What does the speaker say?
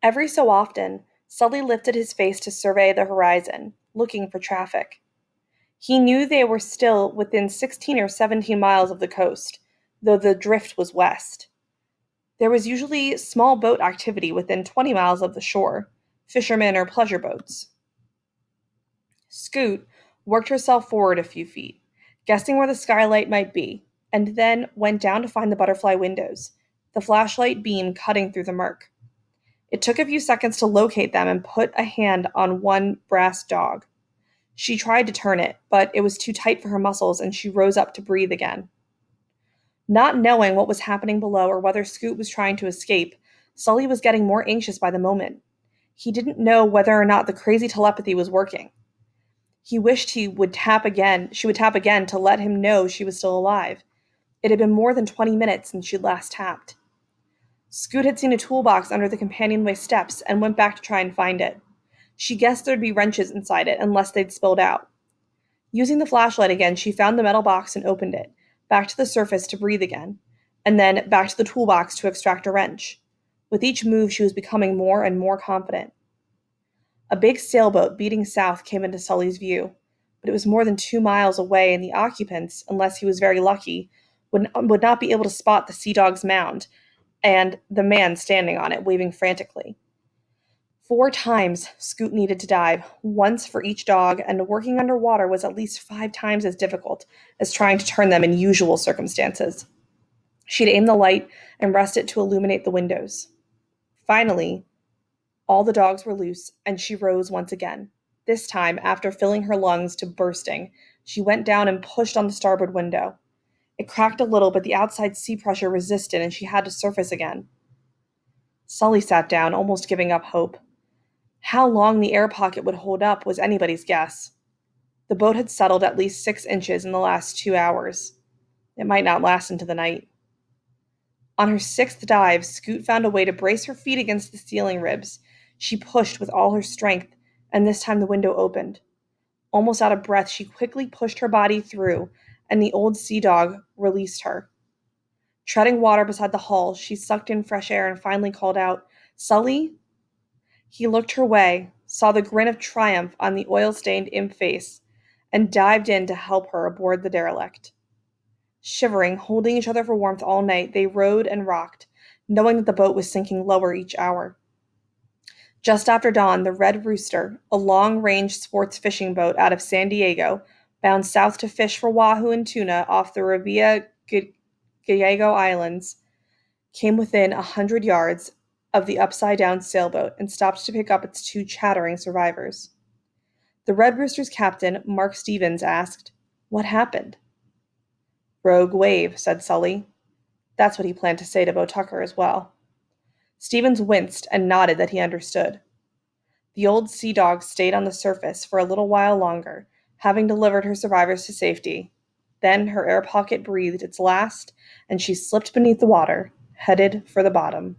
Every so often, Sully lifted his face to survey the horizon, looking for traffic. He knew they were still within 16 or 17 miles of the coast, though the drift was west. There was usually small boat activity within 20 miles of the shore, fishermen or pleasure boats. Scoot worked herself forward a few feet, guessing where the skylight might be, and then went down to find the butterfly windows, the flashlight beam cutting through the murk. It took a few seconds to locate them and put a hand on one brass dog. She tried to turn it, but it was too tight for her muscles and she rose up to breathe again. Not knowing what was happening below or whether Scoot was trying to escape, Sully was getting more anxious by the moment. He didn't know whether or not the crazy telepathy was working. He wished she would tap again to let him know she was still alive. It had been more than 20 minutes since she'd last tapped. Scoot had seen a toolbox under the companionway steps and went back to try and find it. She guessed there'd be wrenches inside it unless they'd spilled out. Using the flashlight again, she found the metal box and opened it, back to the surface to breathe again, and then back to the toolbox to extract a wrench. With each move, she was becoming more and more confident. A big sailboat beating south came into Sully's view, but it was more than 2 miles away, and the occupants, unless he was very lucky, would not be able to spot the Sea Dog's mound and the man standing on it, waving frantically. 4 times Scoot needed to dive, once for each dog, and working underwater was at least 5 times as difficult as trying to turn them in usual circumstances. She'd aim the light and rest it to illuminate the windows. Finally, all the dogs were loose, and she rose once again. This time, after filling her lungs to bursting, she went down and pushed on the starboard window. It cracked a little, but the outside sea pressure resisted, and she had to surface again. Sully sat down, almost giving up hope. How long the air pocket would hold up was anybody's guess. The boat had settled at least 6 inches in the last 2 hours. It might not last into the night. On her sixth dive, Scoot found a way to brace her feet against the ceiling ribs. She pushed with all her strength, and this time the window opened. Almost out of breath, she quickly pushed her body through, and the old sea dog released her. Treading water beside the hull, she sucked in fresh air and finally called out, "Sully?" He looked her way, saw the grin of triumph on the oil-stained imp face, and dived in to help her aboard the derelict. Shivering, holding each other for warmth all night, they rowed and rocked, knowing that the boat was sinking lower each hour. Just after dawn, the Red Rooster, a long-range sports fishing boat out of San Diego, bound south to fish for wahoo and tuna off the Revilla Gallego Islands, came within 100 yards of the upside-down sailboat and stopped to pick up its 2 chattering survivors. The Red Rooster's captain, Mark Stevens, asked, "What happened?" "Rogue wave," said Sully. That's what he planned to say to Bo Tucker as well. Stevens winced and nodded that he understood. The old sea dog stayed on the surface for a little while longer, having delivered her survivors to safety. Then her air pocket breathed its last, and she slipped beneath the water, headed for the bottom.